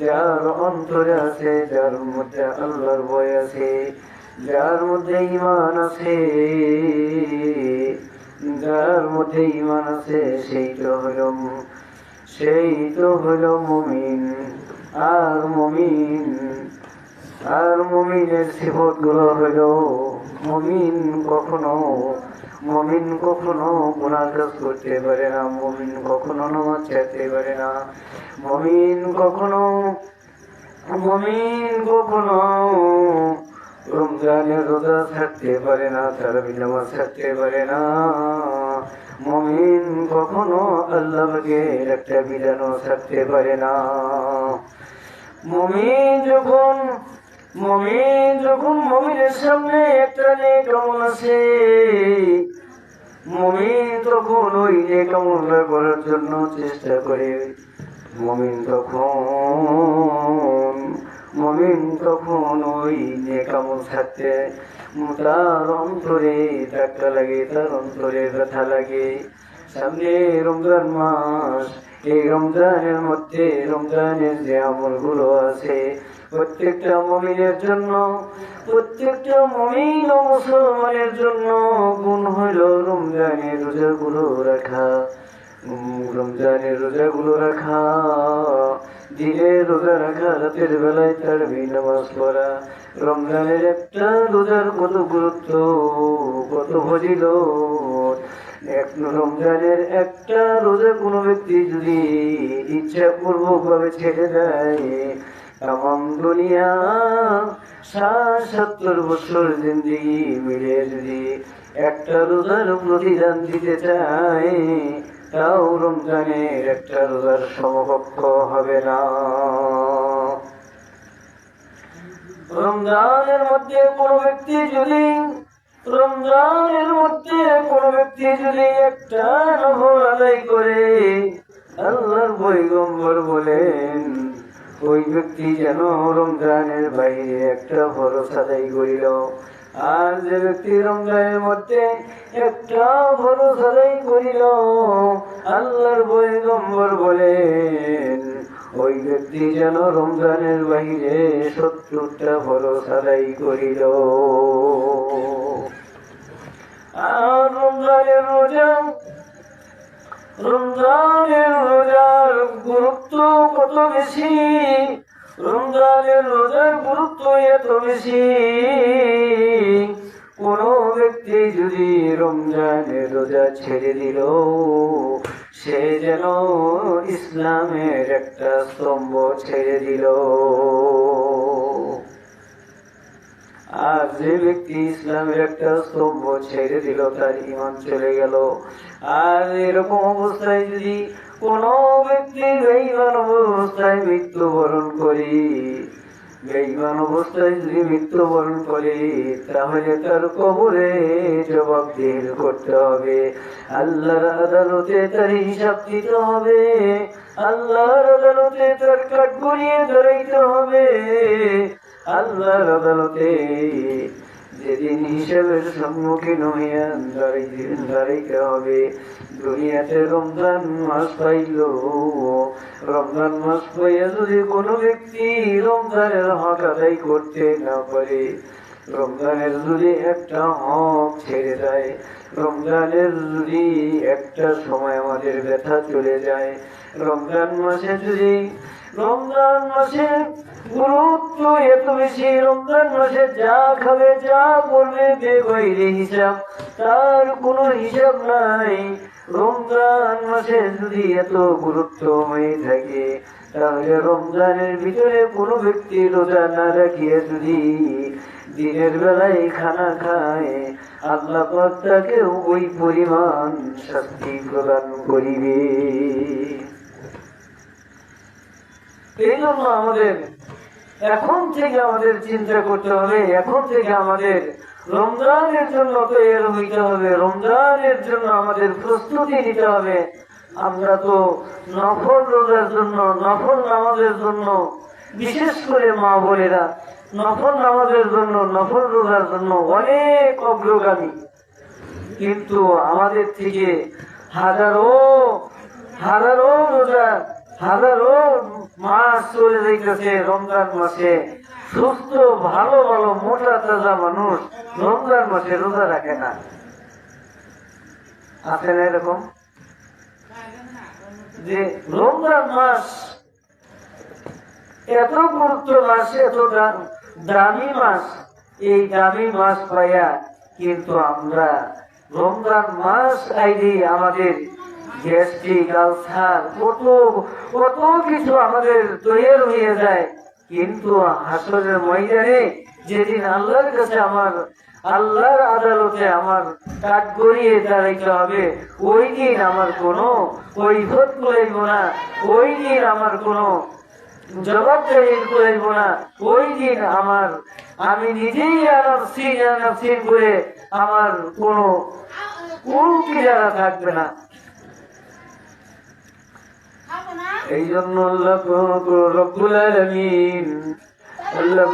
যার অন্তরে আছে, যার মধ্যে আল্লাহর ভয় আছে, যার মধ্যে ঈমান আছে, যার মধ্যে ঈমান আছে, সেই তো হলো মুমিন। আর মুমিনের সিফত গুলো হলো, মুমিন কখনো গুনাহ কাজ করতে পারে না, মুমিন কখনো নামাজ ছাড়তে পারে না, মুমিন কখনো রমজানের রোজা ছাড়তে পারে না, তারাবি নামাজ ছাড়তে পারে না। মুমিন কখনো আল্লাহ পাকের একটা বিধানও ছাড়তে পারে না। মুমিনের সামনে একটা নেক আমল আছে, মুমিন তখন ওই নেক আমলটা করার জন্য চেষ্টা করে। মুমিন তখন ওই নেক আমল ছাড়তে তার অন্তরে ধাক্কা লাগে, তার অন্তরে ব্যথা লাগে। সামনে রমজান মাস, এই রমজানের মধ্যে রমজানের যে আমলগুলো আছে, প্রত্যেকটা মুমিনের জন্য, প্রত্যেকটা মুমিন ও মুসলমানের জন্য গুণ হইল রমজানের রোজাগুলো রাখা, দিনে রোজা রাখা, রাতের বেলায় তারাবি নামাজ পড়া। রমজানের একটা রোজার কত গুরুত্ব, কত ফজিলত। রমজানের একটা রোজা কোনো ব্যক্তি যদি ইচ্ছাপূর্বক ভাবে ছেড়ে দেয়, তামাম দুনিয়া 70 বছর জিন্দেগি মিলে যদি একটা রোজার প্রতিদান দিতে চায়, তাও রমজানের একটা রোজার সমকক্ষ হবে না। রমজানের মধ্যে কোনো ব্যক্তি যদি একটা নফল আদায় করে, আল্লাহর পয়গম্বর বলেন, ওই ব্যক্তি যেন রমজানের বাইরে একটা ফরজ আদায় করিল। আর যে ব্যক্তি রমজানের মধ্যে একটা ফরজ আদায় করিল, আল্লাহর পয়গম্বর বলেন, ওই ব্যক্তি যেন রমজানের বাইরে 70টা ফরজ আদায় করিল। আর রমজানের রোজার গুরুত্ব কত বেশি, রমজানের রোজার গুরুত্ব এত বেশি, কোন ব্যক্তি যদি রমজানের রোজা ছেড়ে দিল, সে যেন ইসলামের একটা স্তম্ভ ছেড়ে দিল। আর যে ব্যক্তি ইসলামের একটা স্তম্ভ ছেড়ে দিল, তার ঈমান চলে গেল। আর এরকম অবস্থায় যদি কোন ব্যক্তি বেঈমান অবস্থায় মৃত্যুবরণ করে, তাহলে তার কবরে জবাবদিহি করতে হবে, আল্লাহর আদালতে তার হিসাব দিতে হবে, আল্লাহর আদালতে তার কাঠগড়িয়ে দাঁড়াইতে হবে। আল্লাহর আদালতে যেদিন হিসাবের সম্মুখীন হইয়া দাঁড়াইতে হবে। দুনিয়াতে রমজান মাস পাইল, রমজান মাস পাইয়া যদি কোনো ব্যক্তি রমজানের হক আদায় করতে না পারে, রমজানের যদি একটা হক ছেড়ে দেয়, রমজানের যদি একটা সময় আমাদের ব্যথা চলে যায়, রমজান মাসের গুরুত্ব এত বেশি, রমজান মাসে যা খাবে যা বলবে বেগৈরে হিসাব, তার কোনো হিসাব নাই। রমজান মাসে যদি এত গুরুত্ব হয়ে থাকে, তাহলে রমজানের ভিতরে কোনো ব্যক্তি রোজা না রাখিয়ে যদি দিনের বেলায় খানা খায়, আল্লাহ পাক তাকে ওই পরিমাণ শাস্তি প্রদান করিবে। এই জন্য আমাদের এখন থেকে আমাদের চিন্তা করতে হবে, এখন থেকে আমাদের রমজানের জন্য তৈরি হইতে হবে, রমজানের জন্য আমাদের প্রস্তুতি নিতে হবে। আমরা তো নফল রোজার জন্য, নফল নামাজের জন্য, বিশেষ করে মা বোনেরা নফল নামাজের জন্য, নফল রোজার জন্য অনেক অগ্রগামী, কিন্তু আমাদের থেকে হাজারো রোজা হাজারো মাস চলে যাইতেছে রমজান মাসে, সুস্থ ভালো ভালো মোটা তাজা মানুষ রমজান মাসে রোজা রাখে না। আছে না এরকম যে রমজান মাস এত গুরুত্ব মাস, এত দামি মাস, এই দামি মাস পাইয়া কিন্তু আমরা রমজান মাস আইডি আমাদের গ্যাস্ট্রিক আলসার কত কত কিছু আমাদের তৈরি হয়ে যায়। কিন্তু হাসরের ময়দানে যেদিন আল্লাহর কাছে আমার আল্লাহর আদালতে আমার কাঠ গড়িয়ে দাঁড়াইতে হবে, ওই দিন আমার কোনো কৈফিয়ত কুলাইব না, ওই দিন আমার কোনো জবাবদারি কুলাইব না, ওই দিন আমি নিজেই আনাফসি করে আমার কোনো কিনারা থাকবে না। এই জন্য আল্লাহ রব্বুল আলামিন আল্লাহ